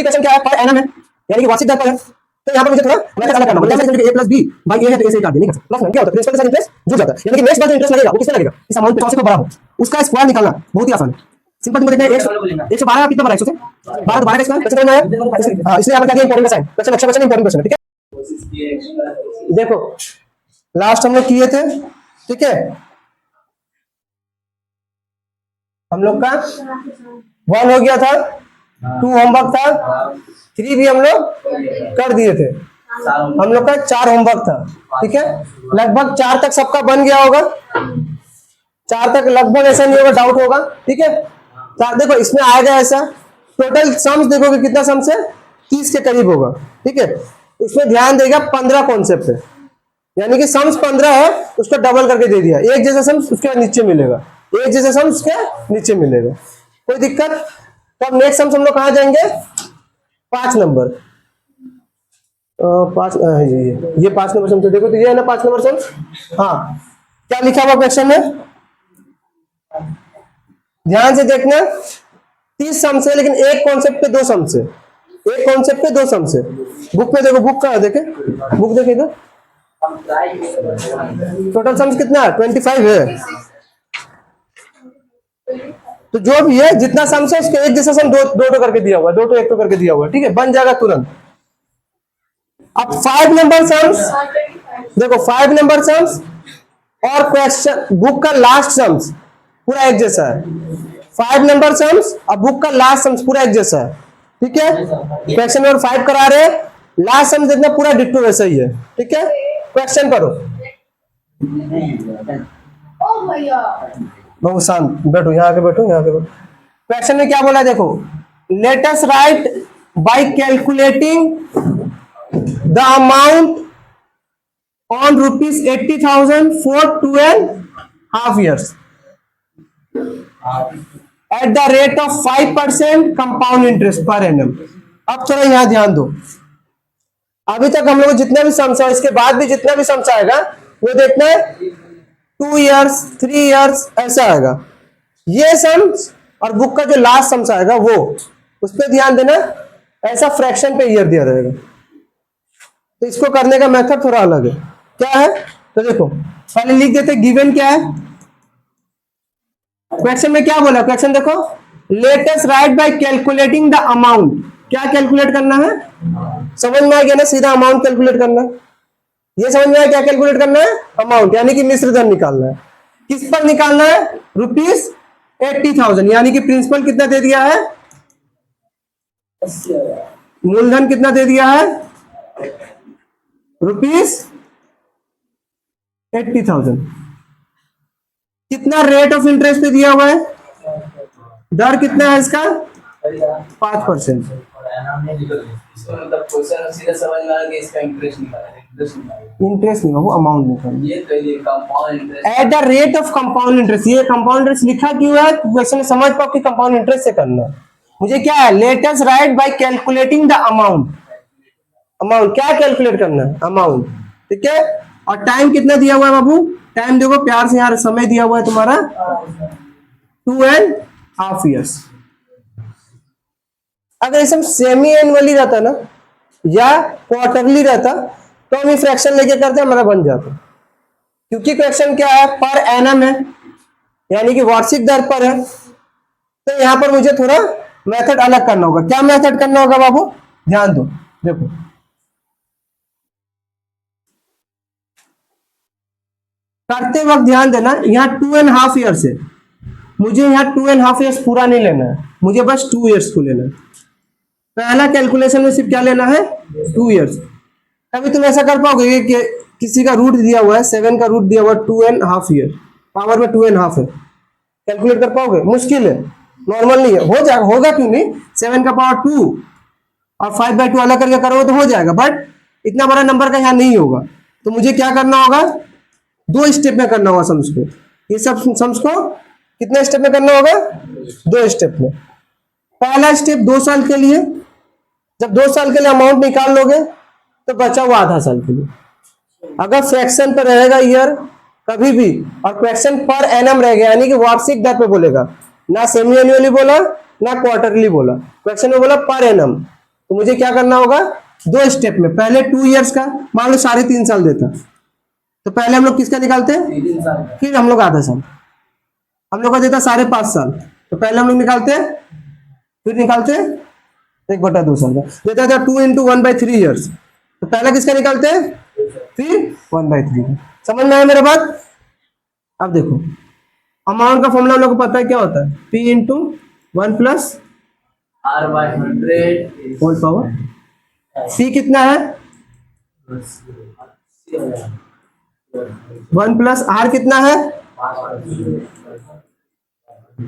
Question क्या है, per annum है यानी कि वार्षिक दर पर है। तो यहाँ पर मुझे थोड़ा मेथड अलग करना होगा। जैसे a प्लस बी भाई ए है तो ए से काट देंगे प्लस में क्या होता है, प्रिंसिपल के साथ इंटरेस्ट जुड़ जाता है। यानी कि नेक्स्ट बार जो इंटरेस्ट लगेगा वो किससे लगेगा, इस अमाउंट पे 100 से तो बड़ा हो, उसका स्क्वायर निकालना बहुत ही आसान है। सिंपल तुम देखते हैं 112 कितना बना है 100 से 12 तो 12 का स्क्वायर क्वेश्चन में आया। इसलिए यहाँ पर क्या दिया इंपॉर्टेंट साइन, क्वेश्चन अच्छा क्वेश्चन इंपॉर्टेंट क्वेश्चन है। ठीक है देखो लास्ट हम लोग किए थे, ठीक है हम लोग का 1 हो गया था, 2 होमवर्क था, 3 भी हम लोग कर दिए थे, हम लोग का 4 होमवर्क था। ठीक है लगभग 4 तक सबका बन गया होगा, 4 तक लगभग ऐसा नहीं होगा, डाउट होगा। ठीक है देखो इसमें आएगा ऐसा टोटल सम्स देखोगे कितना सम्स है 30 के करीब होगा। ठीक है उसमें ध्यान देगा 15 कॉन्सेप्ट है, यानी कि सम्स 15 है उसको डबल करके दे दिया, एक जैसा सम्स उसके नीचे मिलेगा, एक जैसा सम्स उसके नीचे मिलेगा, कोई दिक्कत। तो अब नेक्स्ट सम्स हम लोग कहाँ जाएंगे, 5 नंबर 5 ये 5 नंबर सम्स देखो तो ये है ना 5 नंबर सम्स। हाँ क्या लिखा हुआ क्वेश्चन में, ध्यान से देखना 30 सम्स है लेकिन एक कॉन्सेप्ट पे 2 सम्स है, एक कॉन्सेप्ट पे 2 सम्स है। बुक में देखो, बुक का देखे, बुक देखे इधर टोटल सम्स कितना है 25 है। तो जो भी है जितना सम्स है उसके एक जैसा सम दो करके दिया हुआ है, 2 1 करके दिया हुआ है। ठीक है बन जाएगा तुरंत। अब 5 नंबर सम्स देखो, 5 नंबर सम्स और क्वेश्चन बुक का लास्ट सम्स पूरा एक जैसा है, 5 नंबर सम्स और बुक का लास्ट सम्स पूरा एक जैसा है। ठीक है क्वेश्चन नंबर 5 करा रहे, लास्ट सम्स देखना पूरा डिट्टो वैसा ही है। ठीक है क्वेश्चन करो, बहुत शांत बैठो, यहाँ आके बैठो, यहाँ आके बैठो। क्वेश्चन में क्या बोला है देखो, late us write by calculating the amount on rupees 80,000 for 2.5 years at the rate of 5% compound interest per annum। अब थोड़ा यहां ध्यान दो, अभी तक हम लोग जितने भी सम्स है इसके बाद भी जितना भी सम्स आएगा वो देखना है 2 years 3 years ऐसा आएगा, ये सम्स और बुक का जो लास्ट सम्स आएगा वो उस पर ध्यान देना, ऐसा फ्रैक्शन पे ईयर दिया रहेगा। तो इसको करने का मेथड थोड़ा अलग है, क्या है तो देखो पहले लिख देते गिवन क्या है, क्वेश्चन में क्या बोला, क्वेश्चन देखो late us write by calculating the amount, क्या कैलकुलेट करना है, समझ में आ गया ना, सीधा अमाउंट कैलकुलेट करना है। ये समझ में आया क्या कैलकुलेट करना है, अमाउंट यानी कि मिश्र धन निकालना है। किस पर निकालना है, रुपीस 80,000, यानी कि प्रिंसिपल कितना दे दिया है, मूलधन कितना दे दिया है रुपीस 80,000। कितना रेट ऑफ इंटरेस्ट पे दिया हुआ है, दर कितना है इसका 5%। इंटरेस्ट नहीं, वो अमाउंट निकालना eight the rate of compound interest. ये कंपाउंड इंटरेस्ट लिखा क्यों है, क्वेश्चन में समझ पाओ कि कंपाउंड इंटरेस्ट से करना है। मुझे क्या है, let us write by calculating the amount, amount क्या कैलकुलेट करना है, अमाउंट। ठीक है और टाइम कितना दिया हुआ है बाबू, टाइम देखो प्यार से, यार समय दिया हुआ है तुम्हारा 2.5 years। अगर इसमें सेमी एनुअली रहता ना या क्वार्टरली रहता तो हम फ्रैक्शन लेके करते हमारा बन जाता, क्योंकि क्वेश्चन क्या है पर एनम है यानी कि वार्षिक दर पर है। तो यहां पर मुझे थोड़ा मेथड अलग करना होगा। क्या मेथड करना होगा बाबू, ध्यान दो, देखो करते वक्त ध्यान देना, यहाँ 2.5 years है, मुझे यहाँ 2.5 years पूरा नहीं लेना है, मुझे बस 2 years को लेना है। पहला कैलकुलेशन में सिर्फ क्या लेना है 2 years। कभी तुम ऐसा कर पाओगे कि किसी का रूट दिया हुआ है 7 का रूट दिया हुआ है 2.5 year, पावर में 2.5 है, कैलकुलेट कर पाओगे, मुश्किल है, नॉर्मल नहीं है, हो जाएगा, होगा क्यों नहीं, 7 का पावर 2 और 5/2 अलग करके करोगे तो हो जाएगा, बट इतना बड़ा नंबर का यहाँ नहीं होगा। तो मुझे क्या करना होगा, 2 स्टेप में करना होगा सम्स को, ये सब सम्स को कितने स्टेप में करना होगा, 2 स्टेप में। पहला स्टेप 2 साल के लिए, जब 2 साल के लिए अमाउंट निकाल लोगे तो बचा हुआ आधा साल के लिए। अगर फ्रैक्शन पर रहेगा ईयर कभी भी और क्वेश्चन पर एनम रहेगा यानी कि वार्षिक दर पे बोलेगा, ना सेमी एनुअली बोला ना क्वार्टरली बोला, क्वेश्चन में बोला पर एनम, तो मुझे क्या करना होगा, 2 स्टेप में। पहले 2 इयर्स का, मान लो 3.5 साल देता, तो पहले हम लोग किसका निकालते हैं, फिर हम लोग आधा साल। हम लोग का देता 5.5 साल, तो पहले हम लोग निकालते हैं, फिर निकालते हैं 1/2 साल का। देता था 2 × 1/3 ईयर्स, तो पहला किसका निकालते हैं, फिर 1/3। समझ में आया मेरा बात। अब देखो अमाउंट का फॉर्मूला हम लोग को पता है क्या होता है, P × 1 + R/100 whole power. C कितना है, 1 + R कितना है,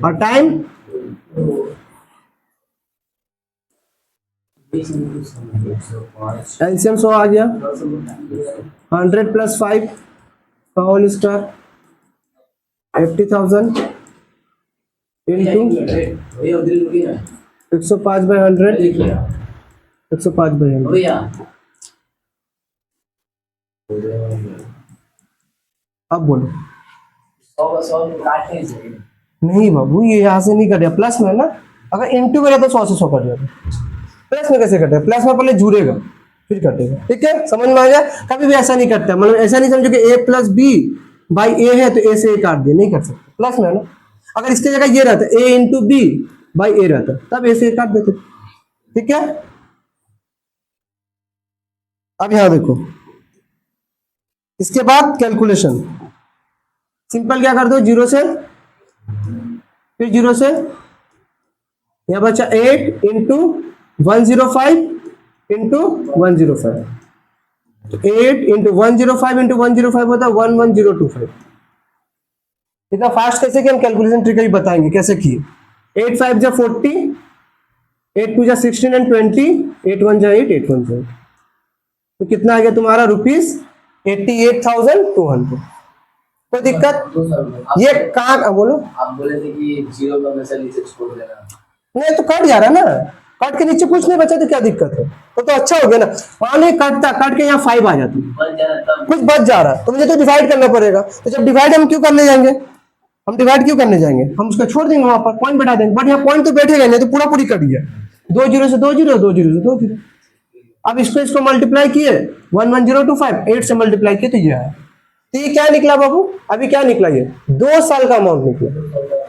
और टाइम एलसीएम 100 आ गया, 100 + 5 का होल स्क्वायर 80,000 इंटू 105/100, 105/100। अब बोलो। नहीं बाबू, ये यहाँ से नहीं कटेगा, प्लस में है ना। अगर इंटू करें तो 100 से 100 कट जाएगा। प्लस में कैसे कटेगा, प्लस में पहले जुड़ेगा फिर कटेगा। ठीक है, समझ में आ गया। कभी भी ऐसा नहीं करता, मतलब ऐसा नहीं समझो कि A + B/A है तो A से A काट दिया, नहीं कर सकते, प्लस में है ना। अगर इसकी जगह ये रहता A × B/A रहता, तब A से A काट देते। ठीक है, अब यहां देखो, इसके बाद कैलकुलेशन सिंपल क्या कर दो, 0 से, फिर 0 से, यहां बचा 8 × 105 × 105, तो 8 × 105 × 105 होता है 11025। इतना फास्ट कैसे कि हम कैलकुलेशन ट्रिक ही बताएंगे कैसे किए। 8 5 जा 40, 8 2 जा 16 एंड 20, 8 1 जा 8, 8 1 जा 8, तो कितना आ गया तुम्हारा, ₹88,200। कोई दिक्कत, ये कहाँ, बोलो। आप बोले थे कि 0 का हमेशा नीचे छोड़ देना। नहीं तो कट जा रहा है ना, कट के नीचे कुछ नहीं बचा तो क्या दिक्कत है, तो अच्छा हो गया ना। वहां नहीं कटता, कट के यहाँ 5 आ जाती, कुछ बच जा रहा है तो मुझे तो डिवाइड करना पड़ेगा। तो जब डिवाइड हम क्यों करने जाएंगे, हम डिवाइड क्यों करने जाएंगे, हम उसको छोड़ देंगे, वहां पर पॉइंट बैठा देंगे। बट यहाँ पॉइंट तो बैठेगा नहीं, तो पूरा पूरी कट गया। 2 0 से 2 0, 2 0 से 2 0। अब इसको मल्टीप्लाई किए 11025, 8 से मल्टीप्लाई किए तो ये है। तो ये क्या निकला बाबू, अभी क्या निकला, ये 2 साल का अमाउंट निकला।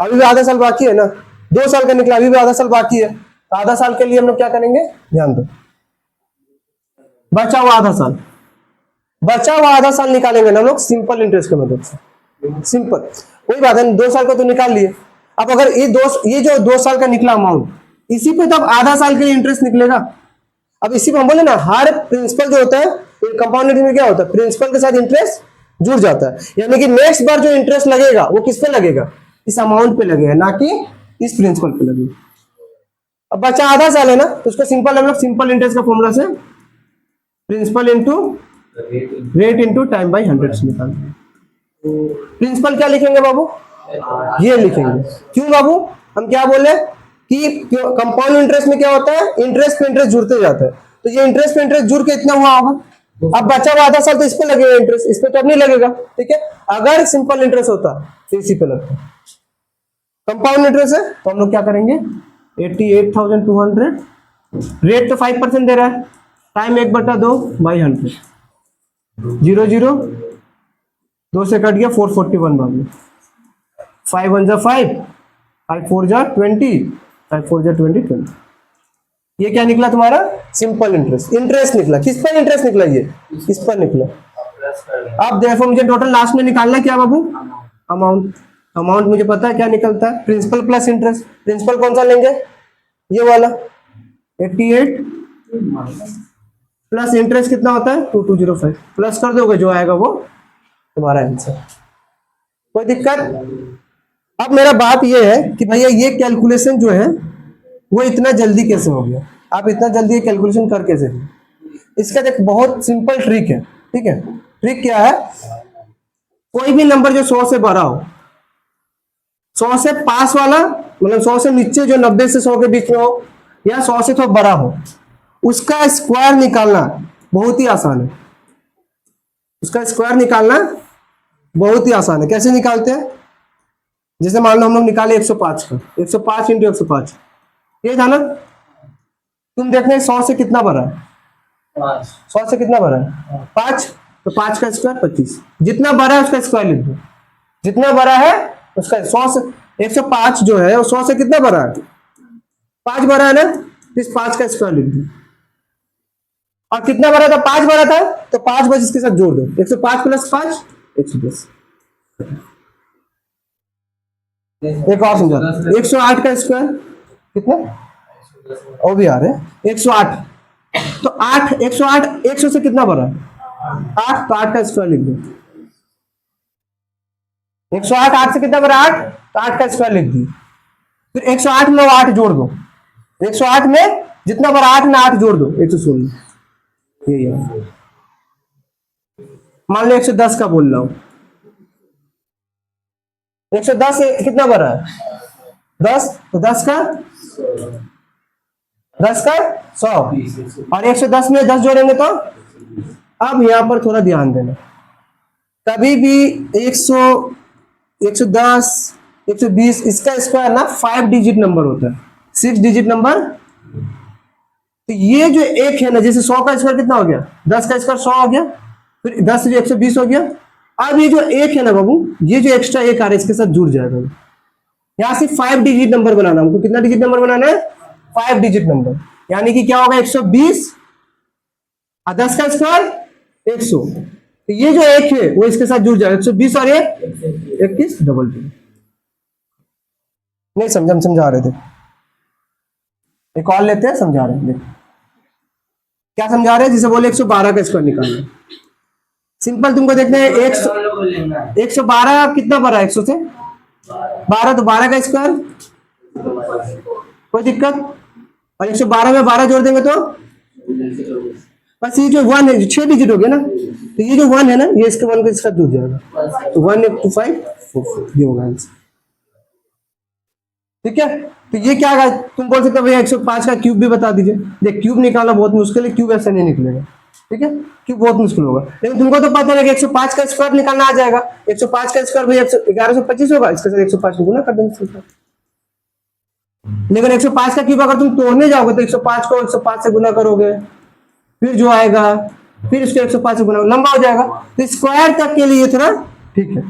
अभी भी आधा साल बाकी है ना, 2 साल का निकला, अभी भी आधा साल बाकी है। तो आधा साल के लिए हम लोग क्या करेंगे, ध्यान दो, बचा हुआ आधा साल, बचा हुआ आधा साल निकालेंगे ना हम लोग सिंपल इंटरेस्ट के मदद से। सिंपल वही बात है, 2 साल का तो निकाल लिए। अब अगर ये जो 2 साल का निकला अमाउंट, इसी पे तो अब आधा साल के लिए इंटरेस्ट निकलेगा। अब इसी पे हम बोले ना, हर प्रिंसिपल जो होता है कंपाउंड इंटरेस्ट में क्या होता है, प्रिंसिपल के साथ इंटरेस्ट जुड़ जाता है। यानी कि नेक्स्ट बार जो इंटरेस्ट लगेगा वो किस पे लगेगा, इस अमाउंट पे लगेगा, ना कि इस प्रिंसिपल पे लगेगा। अब बचा आधा साल है ना, तो उसको सिंपल हम लोग सिंपल इंटरेस्ट का फॉर्मूला से principal into rate into time by 100 से निकालते। प्रिंसिपल क्या लिखेंगे बाबू, ये लिखेंगे। क्यों बाबू, हम क्या बोले कि कंपाउंड इंटरेस्ट में क्या होता है, इंटरेस्ट पे इंटरेस्ट जुड़ते जाता है। तो ये इंटरेस्ट पे इंटरेस्ट जुड़ के इतना हुआ होगा। अब बचा हुआ आधा साल तो इस पे लगेगा इंटरेस्ट, इस पे तो अब नहीं लगेगा। ठीक है, अगर सिंपल इंटरेस्ट होता तो इसी पे लगता। कंपाउंड इंटरेस्ट है तो हम लोग क्या करेंगे, 88,200, रेट तो 5% दे रहा है, टाइम 1/2/100, 0 0 2 से कट गया 441 बाद में, 5 1 जा 5, 5 4 जा 20, 5 4 जा 20, 20। ये क्या निकला तुम्हारा, सिंपल इंटरेस्ट। इंटरेस्ट निकला, किस पर इंटरेस्ट निकला, ये इस पर निकला। अब देखो मुझे टोटल लास्ट में निकालना क्या बाबू, अमाउंट। अमाउंट मुझे पता है क्या निकलता है, प्रिंसिपल प्लस इंटरेस्ट। प्रिंसिपल कौन सा लेंगे, ये वाला 88 प्लस इंटरेस्ट कितना होता है 2205, प्लस कर दोगे जो आएगा वो तुम्हारा आंसर। कोई दिक्कत। अब मेरा बात ये है कि भैया ये कैलकुलेशन जो है वो इतना जल्दी कैसे हो गया, आप इतना जल्दी ये कैलकुलेशन कर कैसे दिए। इसका एक बहुत सिंपल ट्रिक है। ठीक है, ट्रिक क्या है, कोई भी नंबर जो 100 से बड़ा हो, 100 से पास वाला, मतलब 100 से नीचे जो 90 से 100 के बीच में हो, या 100 से थोड़ा बड़ा हो, उसका स्क्वायर निकालना बहुत ही आसान है। उसका स्क्वायर निकालना बहुत ही आसान है। कैसे निकालते हैं, जैसे मान लो हम लोग निकाले 105 का, 105 × 105, ये था ना। तुम देखना 100 से कितना बड़ा है, 5 100 से कितना बड़ा है 5, तो 5 का स्क्वायर 25, जितना बड़ा है उसका स्क्वायर लिख दो, जितना बड़ा है उसका 100 से 105 जो है वो 100 से कितना बड़ा है 5 बड़ा है ना, तो इस 5 का स्क्वायर लिख दो। और कितना बड़ा था 5 बड़ा था तो 5 बस इसके साथ जोड़ दो, 105 प्लस 5 110। एक और समझा, 108 का स्क्वायर कितना, वो भी आ रहे हैं 108, तो 8 108 100 से कितना बड़ा 8, तो 8 का स्क्वायर लिख दो। 108 8 से कितना बड़ा 8, तो 8 का स्क्वायर लिख दी। फिर 108 में वो 8 जोड़ दो, 108 में जितना बड़ा 8 में 8 जोड़ दो 116, यही है। मान लो 110 का बोल रहा हूं, 110 कितना बड़ा है 10, तो 10 का 100, और 110 में 10 जोड़ेंगे तो, अब यहां पर थोड़ा ध्यान देना, कभी भी 100 110 120 इसका स्क्वायर ना 5 डिजिट नंबर होता है, 6 डिजिट नंबर। तो ये जो एक है ना, जैसे 100 का स्क्वायर कितना हो गया 10 का स्क्वायर 100 हो गया, फिर 10 से 120 हो गया। अब ये जो एक है ना बाबू, ये जो एक्स्ट्रा एक आ रहा है इसके साथ जुड़ जाएगा, यहां से 5 डिजिट नंबर बनाना, हमको कितना डिजिट नंबर बनाना है 5 डिजिट नंबर, यानी कि क्या होगा 120 और 10 का स्क्वायर 100, तो ये जो एक है वो इसके साथ जुड़ जाएगा, 120 और 1 21 डबल 2। नहीं समझा, हम समझा रहे थे, एक और लेते हैं समझा रहे हैं, देखो क्या समझा रहे हैं, जिसे बोले 112 का स्क्वायर निकालना, सिंपल तुमको देखना है 112 कितना बड़ा है 100 से 12, तो 12 का स्क्वायर, कोई दिक्कत, और 112 में 12 जोड़ देंगे तो बस ये जो 1 है 6 डिजिट हो गया ना, तो ये जो 1 है ना ये इसके 1 के साथ जुड़ जाएगा, तो 1 8 2 5 4 4 ये होगा आंसर। ठीक है, तो ये क्या है, तुम बोल सकते हो भैया 105 का क्यूब भी बता दीजिए, देख क्यूब निकालना बहुत मुश्किल है, क्यूब ऐसे नहीं निकलेगा, ठीक है, क्यूब बहुत मुश्किल होगा, लेकिन तुमको तो पता है कि 105 का स्क्वायर निकालना आ जाएगा, 105 का स्क्वायर भैया 1125 होगा, इसके साथ 105 को गुना कर देंगे, लेकिन 105 का क्यूब अगर तुम तोड़ने जाओगे तो 105 को 105 से गुना करोगे, फिर जो आएगा फिर इसको 105 से गुना, लंबा हो जाएगा, तो स्क्वायर तक के लिए थोड़ा ठीक है,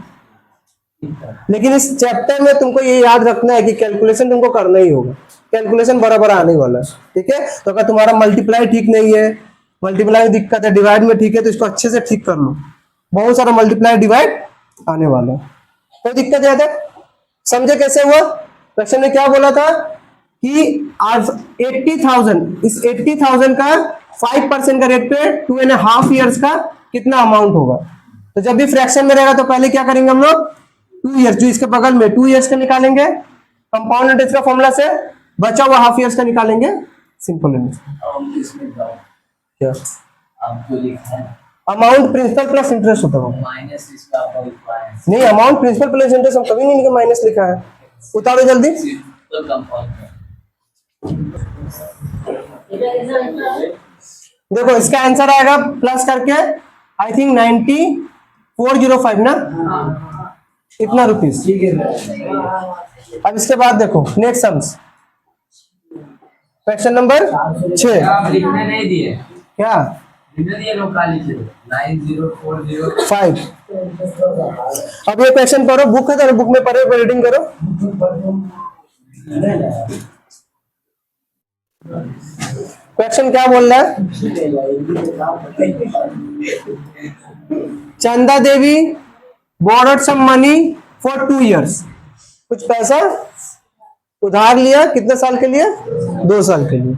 लेकिन इस चैप्टर में तुमको ये याद रखना है कि कैलकुलेशन तुमको करना ही होगा, कैलकुलेशन बराबर आने वाला है, ठीक है। तो अगर तुम्हारा मल्टीप्लाई ठीक नहीं है, मल्टीप्लाई में दिक्कत है, डिवाइड में ठीक है, तो इसको अच्छे से ठीक कर लो, बहुत सारा मल्टीप्लाई डिवाइड आने वाला है, कोई दिक्कत है तक समझे कैसे हुआ। क्वेश्चन में क्या बोला था कि आज 80,000, इस 80,000 का 5% का रेट पे 2.5 ईयर्स का कितना अमाउंट होगा, तो जब भी फ्रैक्शन में रहेगा तो पहले क्या करेंगे हम लोग 2 ईयर्स, जो इसके बगल में 2 ईयर्स का निकालेंगे कंपाउंड इंटरेस्ट का फॉर्मूला से, बचा हुआ हाफ ईयर्स का निकालेंगे सिंपल इंटरेस्ट। क्या अमाउंट प्रिंसिपल प्लस इंटरेस्ट होता है, माइनस इसका पॉइंट नहीं अमाउंट प्रिंसिपल प्लस इंटरेस्ट हम कभी नहीं माइनस लिखा है, उतारो जल्दी। सिंपल कंपाउंड देखो इसका आंसर आएगा प्लस करके आई थिंक 9405 ना, इतना रुपीस, ठीक है। अब इसके बाद देखो नेक्स्ट सम्स, क्वेश्चन नंबर 6, आप लिखने नहीं दिए, क्या लिखने दिए लोग काली से 9040 5। अब ये क्वेश्चन पढ़ो, बुक है तो बुक में पढ़ो, रीडिंग करो। क्वेश्चन क्या बोल रहा है, Chanda Devi borrowed some money for 2 years, कुछ पैसा उधार लिया, कितने साल के लिए 2 साल के लिए,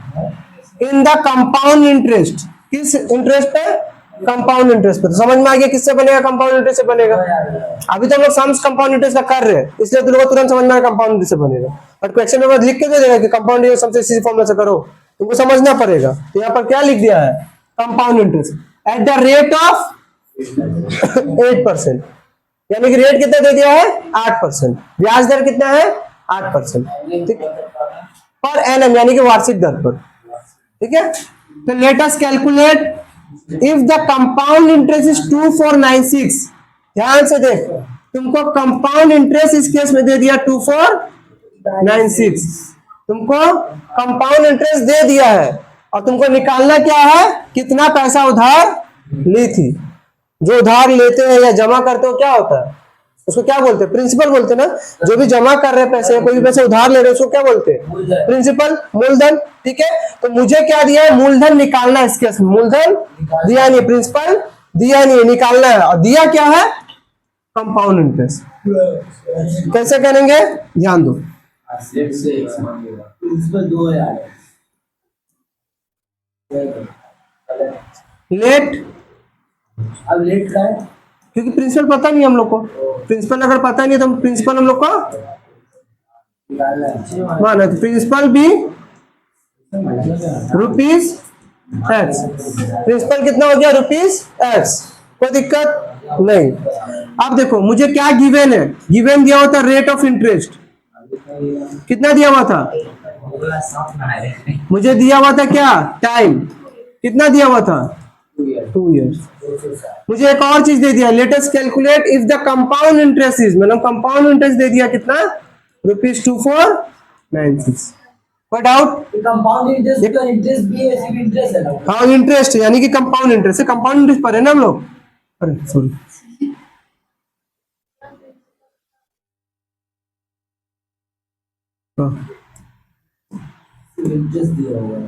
इन द कंपाउंड इंटरेस्ट, किस इंटरेस्ट पे कंपाउंड इंटरेस्ट पे, तो समझ में आ गया किससे बनेगा कंपाउंड इंटरेस्ट से बनेगा, अभी तो हम लोग सम्स कंपाउंड इंटरेस्ट का कर रहे हैं इसलिए तुम लोग तुरंत समझ में आया कंपाउंड इंटरेस्ट से बनेगा, और क्वेश्चन में लिख के दे देगा कि कंपाउंड इंटरेस्ट सबसे इसी फॉर्मूला से करो, तुमको समझना पड़ेगा। तो यहाँ पर क्या लिख दिया है compound interest eight the rate of 8%, यानी कि रेट कितना दे दिया है 8%, ब्याज दर कितना है 8%, ठीक पर एनम यानी कि वार्षिक दर पर, ठीक है। तो let us calculate if the compound interest is 2496, ध्यान से देख, तुमको कंपाउंड इंटरेस्ट इस केस में दे दिया 2496, तुमको कंपाउंड इंटरेस्ट दे दिया है, और तुमको निकालना क्या है, कितना पैसा उधार ली थी। जो उधार लेते हैं या जमा करते हो क्या होता है, उसको क्या बोलते हैं, प्रिंसिपल बोलते हैं ना। जो भी जमा कर रहे हैं पैसे, कोई भी पैसे उधार ले रहे हैं, उसको क्या बोलते हैं, प्रिंसिपल, मूलधन। ठीक है, तो मुझे क्या दिया है, मूलधन निकालना है। इस केस में मूलधन दिया नहीं, प्रिंसिपल दिया नहीं, निकालना है। और दिया क्या है, कंपाउंड इंटरेस्ट। कैसे करेंगे, ध्यान दो। लेट, अब लेट का है, क्योंकि प्रिंसिपल पता नहीं हम लोग को। प्रिंसिपल अगर पता नहीं है तो प्रिंसिपल हम लोग को माना, तो प्रिंसिपल भी रुपीज एक्स। प्रिंसिपल कितना हो गया, रुपीज एक्स। कोई दिक्कत नहीं। अब देखो मुझे क्या गिवन है, गिवन दिया हुआ था रेट ऑफ इंटरेस्ट। कितना दिया हुआ था, मुझे दिया हुआ था क्या, टाइम। कितना दिया हुआ था, 2 years। मुझे एक और चीज दे दिया, let us calculate if the compound interest is, मतलब कंपाउंड इंटरेस्ट दे दिया कितना, ₹2496। कोई डाउट, कंपाउंड इंटरेस्ट का इंटरेस्ट भी है, सिर्फ इंटरेस्ट है ना। हाँ इंटरेस्ट यानी कि कंपाउंड इंटरेस्ट है, कंपाउंड इंटरेस्ट पर है ना हम लोग। अरे सॉरी, इंटरेस्ट दिया हुआ है।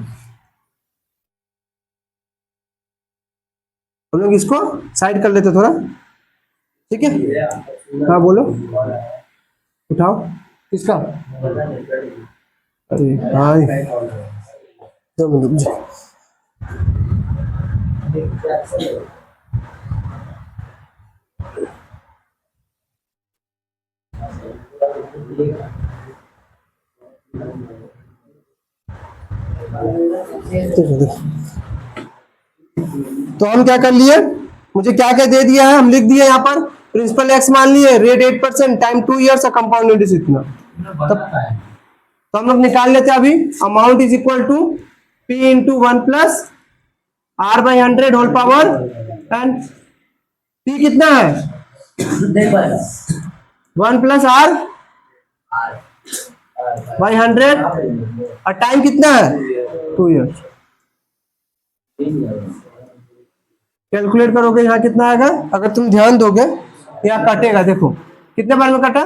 हम लोग इसको साइड कर लेते थोड़ा, ठीक है। हाँ बोलो, उठाओ किसका, अरे हाँ 2 मिनट रुक जाओ। तो हम क्या कर लिए, मुझे क्या क्या दे दिया है, हम लिख दिए यहाँ पर, प्रिंसिपल एक्स मान लिए, rate 8%, time 2 years, compound interest इतना। तो हम लोग निकाल लेते हैं अभी। Amount is equal to P into 1 plus R/100 whole power and P कितना है, 1 प्लस R/100 और टाइम कितना है, 2 years। कैलकुलेट करोगे यहाँ कितना आएगा, अगर तुम ध्यान दोगे यहाँ कटेगा, देखो कितने बार में कटा,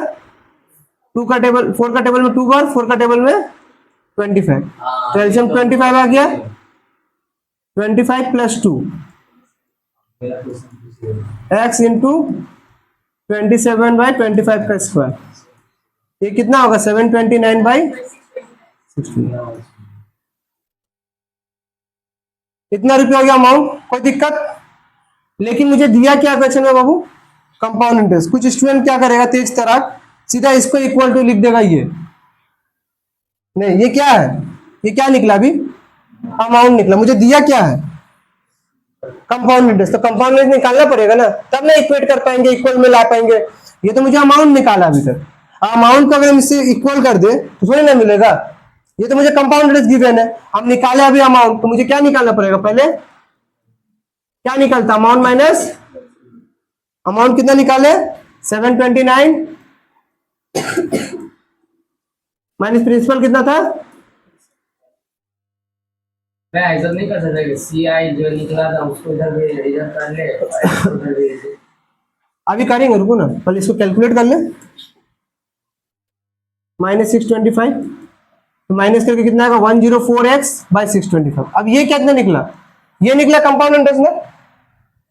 2 का टेबल, 4 का टेबल में 2 बार, 4 का टेबल में 25, तो एलसीएम 25 आ गया। 25 प्लस 2 एक्स इंटू 27/25 का स्क्वायर, ये कितना होगा, 729/60। इतना रुपया हो गया अमाउंट, कोई दिक्कत। लेकिन मुझे दिया क्या क्वेश्चन में बाबू, कंपाउंड इंटरेस्ट। कुछ स्टूडेंट क्या करेगा तेज तरह, सीधा इसको इक्वल टू लिख देगा, ये नहीं, ये क्या है, ये क्या निकला अभी, अमाउंट निकला। मुझे दिया क्या है, कंपाउंड इंटरेस्ट, तो कंपाउंड इंटरेस्ट निकालना पड़ेगा ना, तब ना इक्वेट कर पाएंगे, इक्वल में ला पाएंगे। ये तो मुझे अमाउंट निकाला अभी तक, अमाउंट को अगर हम इससे इक्वल कर दे तो थोड़ी ना मिलेगा। ये तो मुझे कंपाउंड इंटरेस्ट गिवन है, हम निकाले अभी अमाउंट, तो मुझे क्या निकालना पड़ेगा, पहले क्या निकलता, अमाउंट माइनस, अमाउंट कितना निकाले, 729 माइनस प्रिंसिपल कितना था, मैं ऐसा नहीं कर सकता कि सीआई जो निकला था उसको इधर कर ले, उधर भेज दे। अभी करेंगे, रुको ना, पहले इसको कैलकुलेट कर ले। -625, तो माइनस करके कितना आएगा, 104x/625। अब ये कितना निकला, ये निकला कंपाउंड इंटरेस्ट में।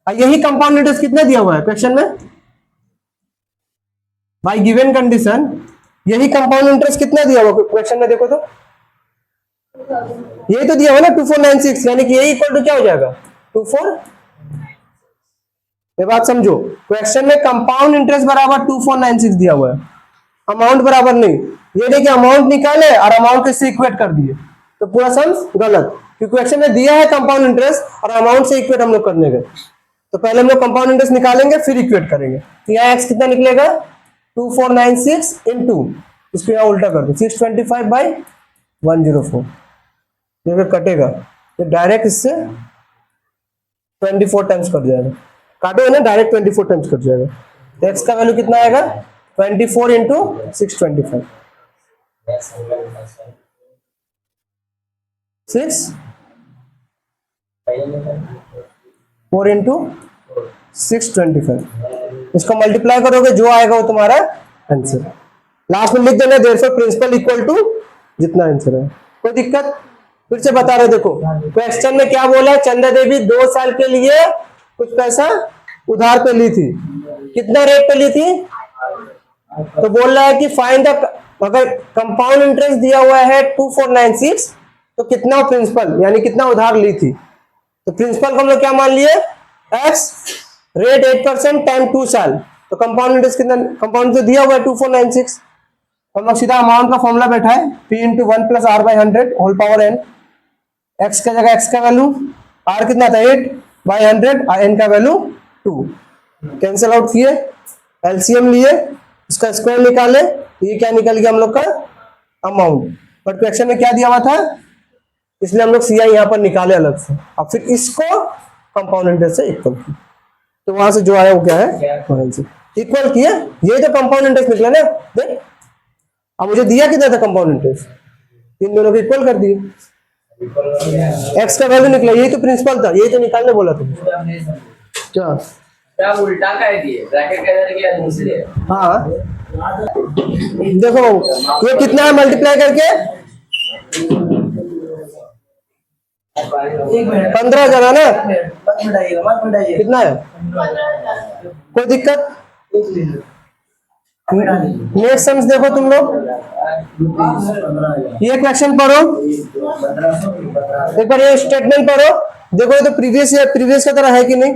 और यही कंपाउंड इंटरेस्ट कितना दिया हुआ है क्वेश्चन में, बाय गिवन कंडीशन यही कंपाउंड इंटरेस्ट कितना दिया हुआ क्वेश्चन में, देखो तो यही तो दिया हुआ ना 2496, यानी कि यही इक्वल टू क्या हो जाएगा, 24। ये बात समझो, क्वेश्चन में कंपाउंड इंटरेस्ट बराबर 2496 दिया हुआ है, अमाउंट बराबर नहीं। ये देखिए अमाउंट निकाले और अमाउंट से इक्वेट कर दिए, तो पूरा सम्स गलत, क्योंकि क्वेश्चन में दिया है कंपाउंड इंटरेस्ट और अमाउंट से इक्वेट हम लोग करने गए। तो पहले हम लोग कंपाउंड इंटरेस्ट निकालेंगे फिर इक्वेट करेंगे। तो यहाँ एक्स कितना निकलेगा, 2496 इंटू, इसको यहाँ उल्टा कर दो, 625/104, ये कटेगा, तो डायरेक्ट इससे 24 टाइम्स कट जाएगा, काटो है ना, डायरेक्ट 24 टाइम्स कट जाएगा। तो एक्स का वैल्यू कितना आएगा, 24 इंटू 625, 6 4 इंटू 625, इसको मल्टीप्लाई करोगे जो आएगा वो तुम्हारा आंसर। लास्ट में लिख देना therefore principal equal to जितना आंसर है। कोई दिक्कत? फिर से बता रहे, देखो क्वेश्चन में क्या बोला, चंदा देवी 2 साल के लिए कुछ पैसा उधार पे ली थी, कितना रेट पे ली थी? तो बोल रहा है कि फाइंड द, अगर कंपाउंड इंटरेस्ट दिया हुआ है 2496 तो कितना प्रिंसिपल यानी कितना उधार ली थी। तो प्रिंसिपल को हम लोग क्या मान लिए, एक्स, रेट 8% टाइम 2 साल, तो कंपाउंड इंटरेस्ट कितना, कंपाउंड तो दिया हुआ है 2496, हम लोग सीधा अमाउंट का फॉर्मूला बैठा है P into 1 plus R by 100 whole power n। X का जगह एक्स का वैल्यू, R कितना था 8 बाई 100, n का वैल्यू 2, कैंसिल आउट किए, एलसीएम लिए, उसका स्क्वायर निकाले, ये क्या निकल गया हम लोग का अमाउंट। बट क्वेश्चन में क्या दिया हुआ था, इसलिए हम लोग सीआई यहाँ पर निकाले अलग से, और फिर इसको कंपाउंड इंटरेस्ट से इक्वल किया, तो वहां से जो आया वो क्या है इक्वल किया, ये तो कंपाउंड इंटरेस्ट निकला ना। देख अब मुझे दिया कितना था कंपाउंड इंटरेस्ट, इन दोनों को इक्वल कर दिए, एक्स का वैल्यू निकला, यही तो प्रिंसिपल था, यही तो निकालने बोला तुम। क्या उल्टा कर दिए, ब्रैकेट के अंदर किया दूसरे। हाँ देखो ये कितना है मल्टीप्लाई करके 15,000 है ना, कितना है, कोई दिक्कत? नेक्स्ट सम्स देखो तुम लोग, ये क्वेश्चन पढ़ो एक बार, ये स्टेटमेंट पढ़ो, देखो ये तो प्रीवियस का तरह है कि नहीं,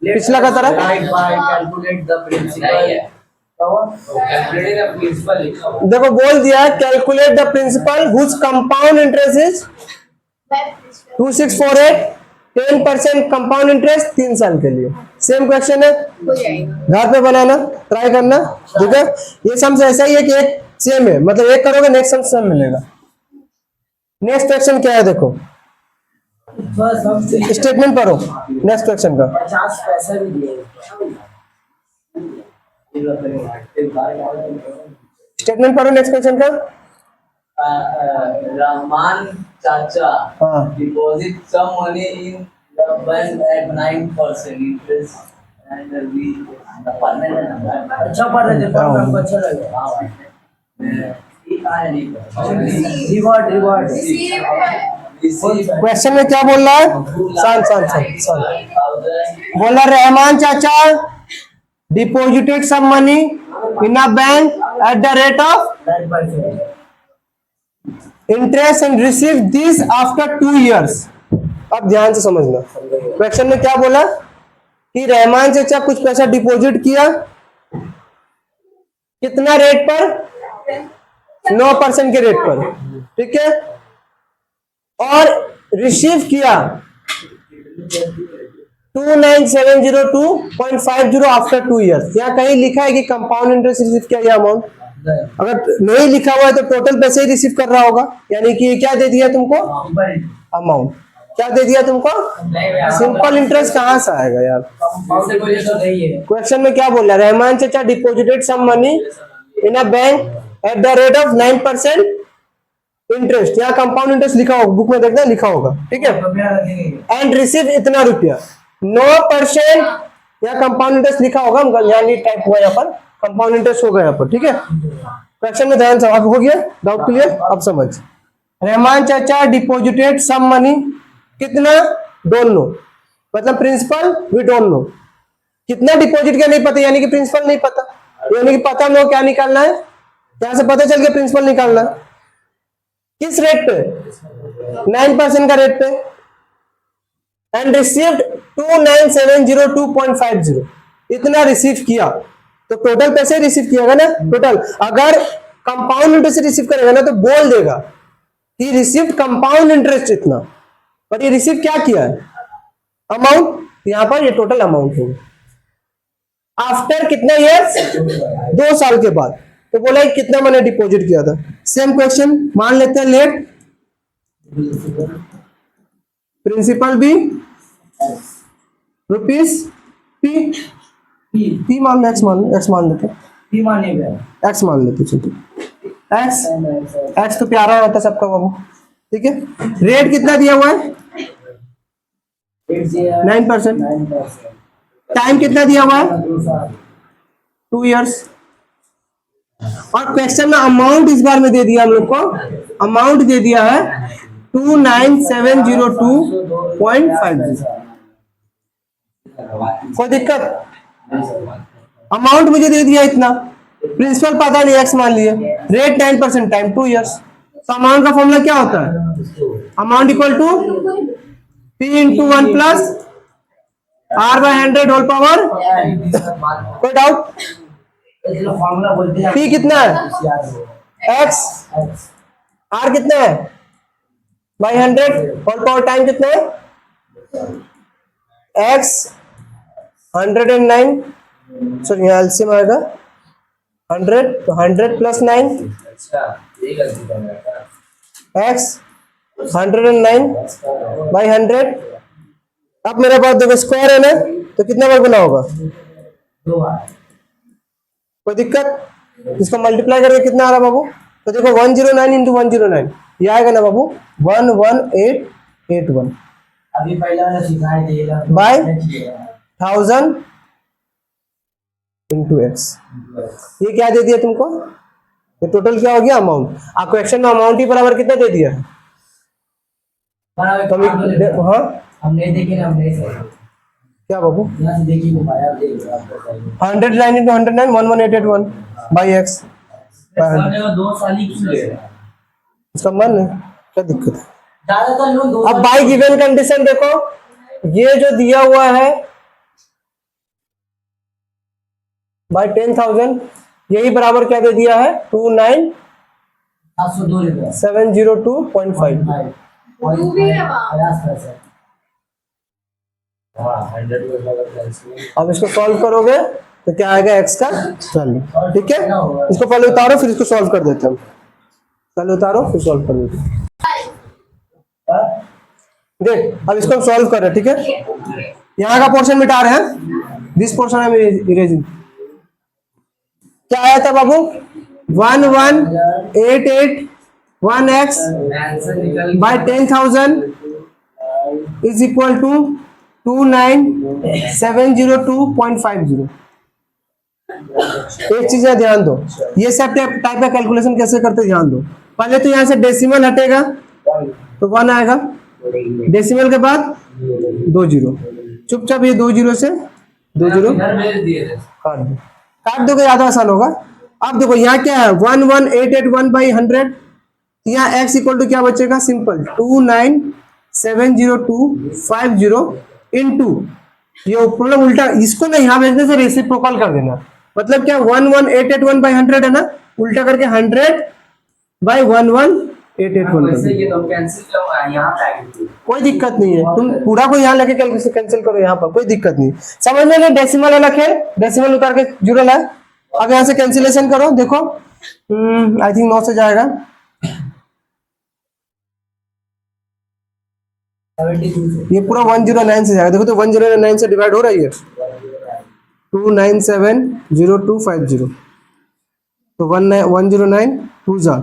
पिछला का तरह। देखो बोल दिया calculate the principal whose compound interest is 2648, 10% compound interest 3 साल के लिए। सेम क्वेश्चन है, घर पे बनाना, ट्राई करना, ठीक है। ये सम्स ऐसा ही है कि एक सेम है, मतलब एक करोगे नेक्स्ट सम सेम मिलेगा। नेक्स्ट क्वेश्चन क्या है देखो, स्टेटमेंट पढ़ो नेक्स्ट क्वेश्चन का। 50 पैसे भी दिए, स्टेटमेंट पढ़ो नेक्स्ट क्वेश्चन का। रहमान चाचा deposit some money in the bank at 9% interest and we पढ़ने में अच्छा पढ़ रहे थे, पर हमको अच्छा लगा। हां रिवॉर्ड क्वेश्चन में क्या बोल रहा है, शांत बोल रहा रहमान चाचा deposited some money in a bank at the rate of interest and receive this after 2 years। अब ध्यान से समझना, क्वेश्चन में क्या बोला कि रहमान चाचा कुछ पैसा डिपॉजिट किया, कितना रेट पर, 9% के रेट पर, ठीक है, और रिसीव किया 29702.50 आफ्टर 2 years। यहाँ कहीं लिखा है कि कंपाउंड इंटरेस्ट रिसीव किया ये अमाउंट, अगर नहीं लिखा हुआ है तो टोटल पैसे ही रिसीव कर रहा होगा, यानी कि क्या दे दिया तुमको अमाउंट, क्या दे दिया तुमको, सिंपल इंटरेस्ट कहाँ से आएगा यार। क्वेश्चन में क्या बोल रहा है, रहमान चाचा deposited some money in a bank at the rate of 9% interest, यहाँ कंपाउंड इंटरेस्ट लिखा होगा, बुक में देखना लिखा होगा, ठीक है, एंड रिसीव इतना रुपया 9%, यहाँ कंपाउंड इंटरेस्ट लिखा होगा, यहाँ नहीं टाइप हुआ, यहाँ पर कंपाउंड इंटरेस्ट होगा यहाँ पर, ठीक है। क्वेश्चन में ध्यान से, हो गया डाउट क्लियर, अब समझ। रहमान चाचा डिपॉजिटेड सम मनी, कितना डोंट नो, मतलब प्रिंसिपल वी डोंट नो, कितना डिपॉजिट किया नहीं पता, यानी कि प्रिंसिपल नहीं पता, यानी कि पता हम लोग क्या निकालना है, यहां से पता चल गया प्रिंसिपल निकालना है, किस रेट पे, 9% का रेट पे, एंड रिसीव्ड 29702.50, इतना रिसीव किया, तो टोटल पैसे रिसीव किएगा ना, टोटल। अगर कंपाउंड इंटरेस्ट रिसीव करेगा ना तो बोल देगा कि रिसीव्ड कंपाउंड इंटरेस्ट इतना, पर ये रिसीव क्या किया है अमाउंट, यहां पर ये टोटल अमाउंट होगा आफ्टर कितना ईयर्स, 2 साल के बाद। तो बोला कितना मैंने डिपॉजिट किया था। सेम क्वेश्चन मान लेते हैं, लेट प्रिंसिपल भी रुपीस पी मान लो, एक्स मान लेते, एक्स मान लेते, एक्स तो प्यारा होता है सबका बाबू, ठीक है। रेट कितना दिया हुआ है, 9%। 9%। टाइम कितना दिया हुआ है? 2 साल। 2 इयर्स। और क्वेश्चन में अमाउंट इस बार में दे दिया हम लोग को, अमाउंट दे दिया है 29702.50। कोई दिक्कत? अमाउंट मुझे दे दिया इतना, प्रिंसिपल पता नहीं एक्स मान लिए, रेट 9%, टाइम 2 इयर्स। तो अमाउंट का फॉर्मूला क्या होता है? Amount equal to P into 1 plus R/100 whole power. कोई डाउट? फॉर्मूला बोलते हैं। P कितना है? X। R कितना है? बाई 100 होल पावर टाइम कितना है? X 109, सॉरी यहाँ एलसीएम आएगा 100, तो 100 प्लस 9 अच्छा, ये गलती कर रहा था। x 109 by 100। अब मेरे पास देखो स्क्वायर है ना, तो कितना बार गुना होगा? 2 बार। कोई दिक्कत? इसको मल्टीप्लाई करके कितना आ रहा बाबू? तो देखो 109 इंटू 109 ये आएगा ना बाबू 11881 अभी पहले वाला सिखाया देगा बाय 1000 इंटू एक्स। ये क्या दे दिया तुमको? ये टोटल क्या हो गया? अमाउंट। आपको क्वेश्चन में अमाउंट ही बराबर कितना दे दिया है? हाँ हम नहीं देखे ना, हम नहीं सही। क्या बाबू? यहाँ से देख ही नहीं पाया, देख 109 इंटू 109 11881 बाई एक्स। 2 साल ही क्यों ले रहा है? इसका मन है, क्या दिक्कत है? ज्यादातर लोग 2 अब बाई गिवन कंडीशन देखो, ये जो दिया हुआ है बाई 10,000, यही बराबर क्या दे दिया है? 702 रुपया 29702.5। अब इसको सॉल्व करोगे तो क्या आएगा? एक्स का वैल्यू। ठीक है, इसको पहले उतारो फिर इसको सॉल्व कर देते हैं। पहले उतारो फिर सॉल्व कर देते हैं। देख अब इसको हम सॉल्व कर रहे हैं। ठीक है, यहाँ का पोर्शन मिटा रहे हैं, दिस पोर्शन है इरेजिंग। क्या आया था बाबू? 11881x by 10,000 is equal to 29702.50। एक चीज है ध्यान दो, ये सब टाइप का कैलकुलेशन कैसे करते ध्यान दो। पहले तो यहाँ से डेसिमल हटेगा तो 1 आएगा, डेसिमल के बाद 2 जीरो, चुपचाप ये 2 जीरो से 2 जीरो काट दो, काट दोगे ज्यादा आसान होगा। अब देखो यहाँ क्या है? 11881 बाई 100, यहाँ x इक्वल टू क्या बचेगा? सिंपल 2970250 इंटू ये मतलब उल्टा, इसको ना यहाँ भेजने से रेसिप्रोकल कर देना। मतलब क्या? 11881 बाई 100 है ना, उल्टा करके 100 बाई 11881 कोई दिक्कत नहीं है। तुम पूरा को यहाँ लेके कैंसिल करो, यहाँ पर कोई दिक्कत नहीं। समझ में नहीं? डेसिमल अलग है, डेसिमल उतार के जुड़ल है। अब यहाँ से कैंसिलेशन करो, देखो आई थिंक 9 से जाएगा, 72 ये पूरा 109 से जाएगा। देखो तो 109 से डिवाइड हो रही है, 2970250, तो 109 2 जा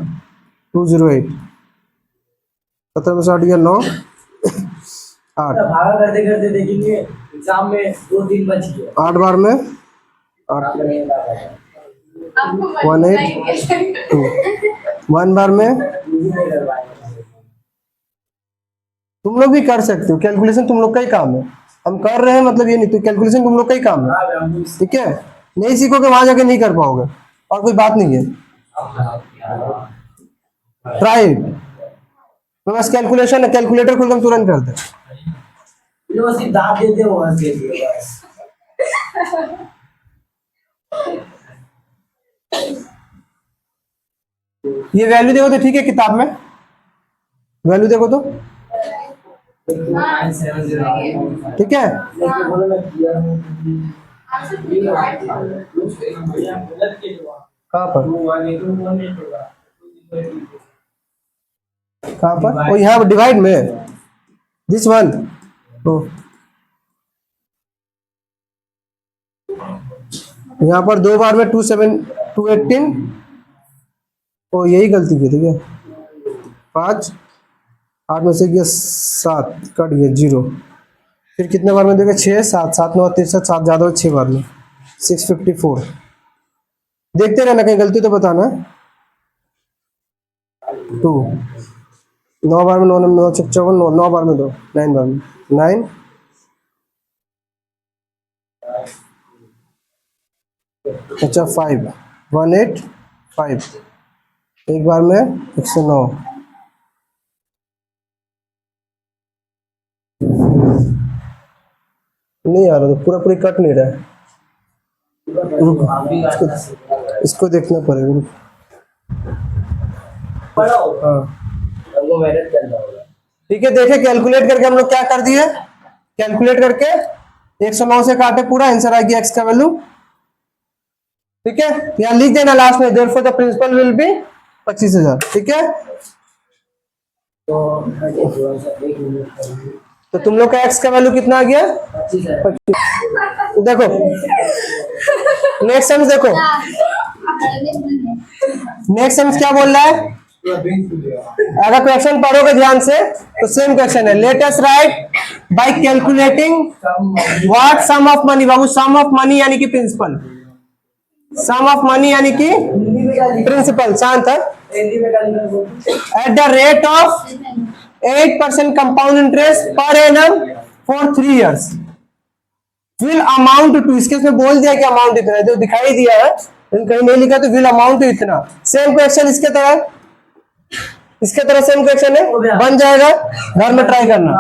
208, 17 में से 8 गया 9 8, भागा करते करते देखेंगे एग्जाम में 2-3 बच गए। 8 बार में 8 182, 1 बार में। तुम लोग भी कर सकते हो कैलकुलेशन, तुम लोग का ही काम है। हम कर रहे हैं मतलब ये नहीं, तो कैलकुलेशन तुम लोग का ही काम है। ठीक है, नहीं सीखोगे वहां जाके नहीं कर पाओगे, और कोई बात नहीं है। Try it. तो बस कैलकुलेशन है, कैलकुलेटर खोल के तुरंत कर दे। वो सिर्फ दांत देते हो हंस के लिए बस। ये वैल्यू देखो तो ठीक है, किताब में वैल्यू देखो तो ठीक है। कहाँ पर? कहाँ पर? वो यहाँ डिवाइड में दिस वन। यहाँ पर 2 बार में 218, तो यही गलती की। ठीक है, 5 8 में से गया 7 कट गया 0, फिर कितने बार में दोगे? 6 7 7 9 63 7 ज़्यादा 6 बार में 654। देखते रहना, कहीं गलती तो बताना। 2 9 बार में 9 9 54 9 बार में 2 9 बार में 9 अच्छा 5 185 एक बार में 109 नहीं आ रहा, तो पूरा पूरी कट नहीं रहा है। रुको, इसको देखना पड़ेगा। रुको। हाँ हमको मेहनत करना होगा। ठीक है, देखे कैलकुलेट करके हम लोग क्या कर दिए, कैलकुलेट करके 109 से काटे पूरा, आंसर आ गया एक्स का वैल्यू। ठीक है, यहाँ लिख देना लास्ट में, therefore the principal will be 25,000। ठीक है, तो तुम लोग का एक्स का वैल्यू कितना आ गया? 25। देखो नेक्स्ट सेंस, देखो नेक्स्ट सेंस क्या बोल रहा है। अगर क्वेश्चन पढ़ोगे ध्यान से तो सेम क्वेश्चन है। Let us write by calculating what sum of money. बाबू सम ऑफ मनी यानी कि प्रिंसिपल, सम ऑफ मनी यानी कि प्रिंसिपल। शांत है। At the rate of 8% compound interest पर annum for 3 years will amount to. इसके इसमें बोल दिया कि अमाउंट इतना है, जो दिखाई दिया है लेकिन कहीं नहीं लिखा, तो विल अमाउंट टू इतना। सेम क्वेश्चन इसके तरह सेम क्वेश्चन है, बन जाएगा। घर में ट्राई करना।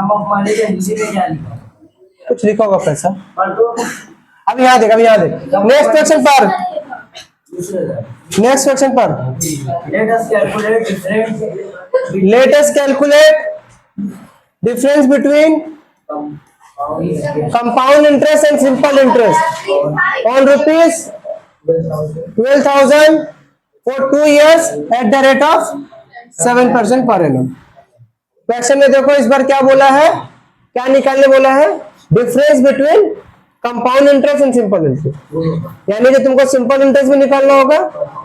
कुछ लिखा होगा पैसा। अब यहाँ देख, नेक्स्ट क्वेश्चन पर, नेक्स्ट क्वेश्चन पर let us calculate difference between compound interest and simple interest on rupees 12,000 for 2 years eight the rate of 7% per annum. Question में देखो इस बार क्या बोला है, क्या निकालने बोला है? Difference between compound interest and simple interest. यानी कि तुमको सिंपल इंटरेस्ट भी निकालना होगा,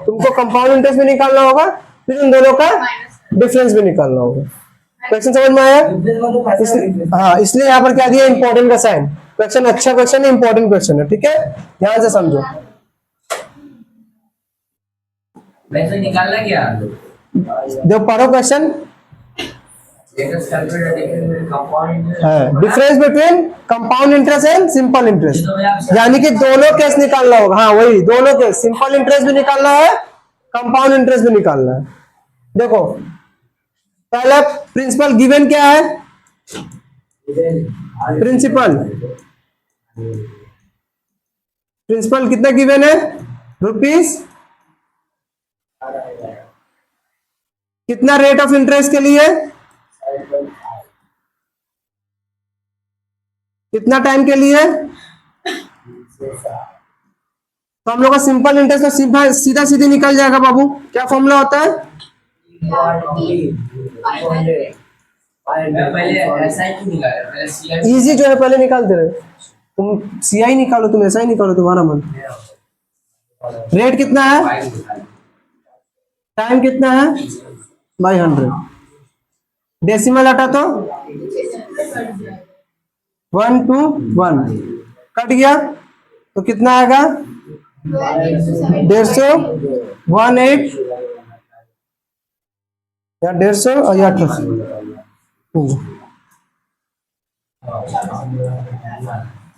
तुमको कंपाउंड इंटरेस्ट भी निकालना होगा, फिर उन दोनों का डिफरेंस भी निकालना होगा। क्वेश्चन समझ में आया? हाँ, इसलिए यहाँ पर क्या दिया? इंपॉर्टेंट का साइन। क्वेश्चन अच्छा क्वेश्चन है, इंपॉर्टेंट क्वेश्चन है। ठीक है, ध्यान से समझो। वैसे निकालना क्या देखो पढ़ो क्वेश्चन है, difference between compound interest and simple interest, यानी कि दोनों केस निकालना होगा। हाँ वही दोनों केस, सिंपल इंटरेस्ट भी निकालना है, कंपाउंड इंटरेस्ट भी निकालना है। देखो पहला प्रिंसिपल गिवन क्या है? प्रिंसिपल कितना गिवन है? रुपीज कितना रेट ऑफ इंटरेस्ट के लिए, कितना टाइम के लिए? तो हम लोग का सिंपल इंटरेस्ट तो सीधा सीधी निकल जाएगा बाबू। क्या फॉर्मूला होता है? इजी जो है पहले निकालते रहे। तुम सीआई निकालो, तुम ऐसा ही निकालो, तुम्हारा मन। रेट कितना है, टाइम कितना है, बाई 100। डेसिमल हटा तो 1 to 1 कट गया, तो कितना आएगा? 150 18 या 150 और या 1800।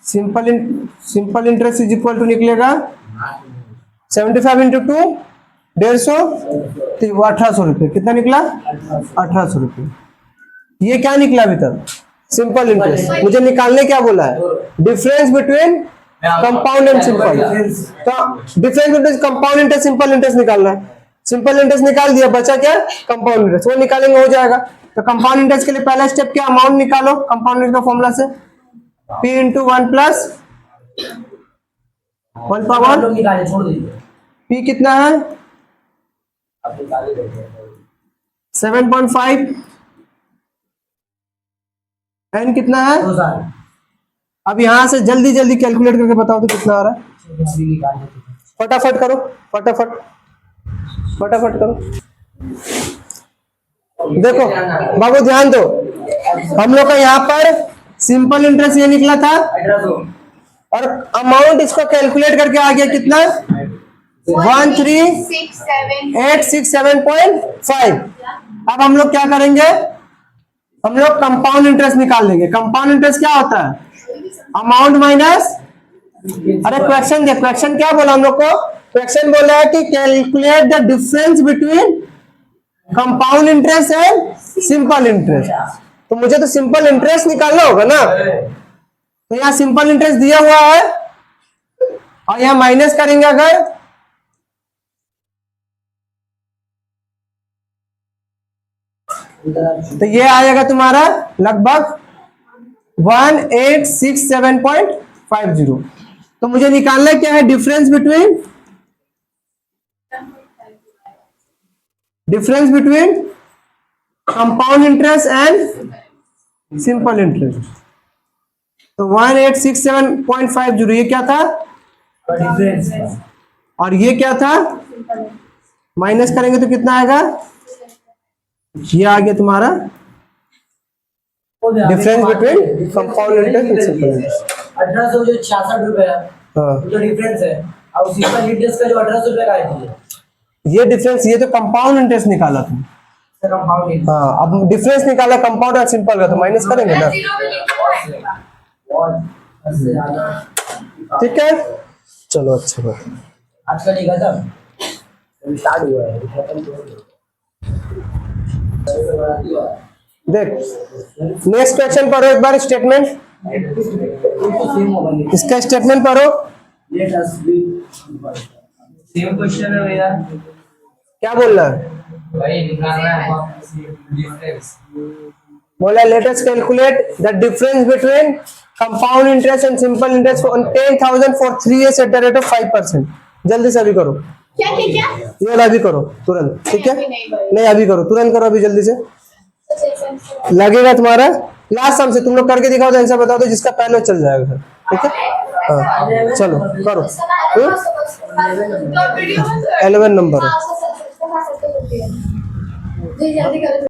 Simple interest is equal to निकलेगा 75 इंटू 2 150, 1800 रुपये। कितना निकला? 1800 रुपये। ये क्या निकला अभी तक? Simple interest. मुझे निकालने क्या बोला है? Difference between compound and simple. तो difference between compound interest simple interest निकालना है। सिंपल इंटरेस्ट निकाल दिया, बचा क्या? Compound interest. वो निकालेंगे, हो जाएगा। तो कंपाउंड इंटरेस्ट के लिए पहला स्टेप क्या? अमाउंट निकालो कंपाउंड इंटरेस्ट का फॉर्मूला से, P into 1 plus 1 power P कितना है? 7.5। N कितना है? अब यहां से जल्दी जल्दी कैलकुलेट करके बताओ तो कितना आ रहा है? फटाफट करो, फटाफट करो। देखो बाबू ध्यान दो, हम लोग का यहाँ पर सिंपल इंटरेस्ट ये निकला था 1800 और अमाउंट इसको कैलकुलेट करके आ गया कितना 13867.5। अब हम लोग क्या करेंगे, हम लोग कंपाउंड इंटरेस्ट निकाल लेंगे। कंपाउंड इंटरेस्ट क्या होता है, अमाउंट माइनस, अरे क्वेश्चन दे, क्वेश्चन क्या बोला हम लोग को, क्वेश्चन बोला है कि calculate the difference between compound interest and simple interest. तो मुझे तो सिंपल इंटरेस्ट निकालना होगा ना, तो यहाँ सिंपल इंटरेस्ट दिया हुआ है और यहाँ माइनस करेंगे अगर तो ये आएगा तुम्हारा लगभग 1867.50। तो मुझे निकालना क्या है, difference between compound interest and simple interest. तो 1867.50 ये क्या था डिफरेंस और ये क्या था, माइनस करेंगे तो कितना आएगा, ये आ गया तुम्हारा difference between compound interest and simple interest. 1800 जो 66 रुपए है हाँ, जो डिफरेंस है, और सिंपल इंटरेस्ट का जो 1800 रुपए का है ये डिफरेंस, ये तो कंपाउंड इंटरेस्ट निकाला तुम। Compound interest. हाँ, अब डिफरेंस निकाला कंपाउंड और सिंपल का, तो माइनस करेंगे ना, बहुत ज्यादा ठीक है। चलो अच्छा बात, आज का नहीं खत्म, अभी स्टार्ट हुआ है, खत्म तो हो गया। देख नेक्स्ट क्वेश्चन पढ़ो एक बार, स्टेटमेंट, सेम होगा इसका स्टेटमेंट पढ़ो। Let us B same question है भैया, क्या बोल रहा है, भाई निकालना है डिफरेंस। बोला let us calculate the difference between compound interest and simple interest on 10,000 for 3 years eight the rate of 5%। जल्दी से अभी करो, क्या क्या क्या ये वाला अभी करो तुरंत, ठीक है, नहीं अभी करो, तुरंत करो अभी जल्दी से, लगेगा तुम्हारा लास्ट सम से। तुम लोग करके दिखाओ तो आंसर बता दो, जिसका पहले चल जाएगा, ठीक है। हाँ चलो करो, 11 नंबर है। जल्दी करो।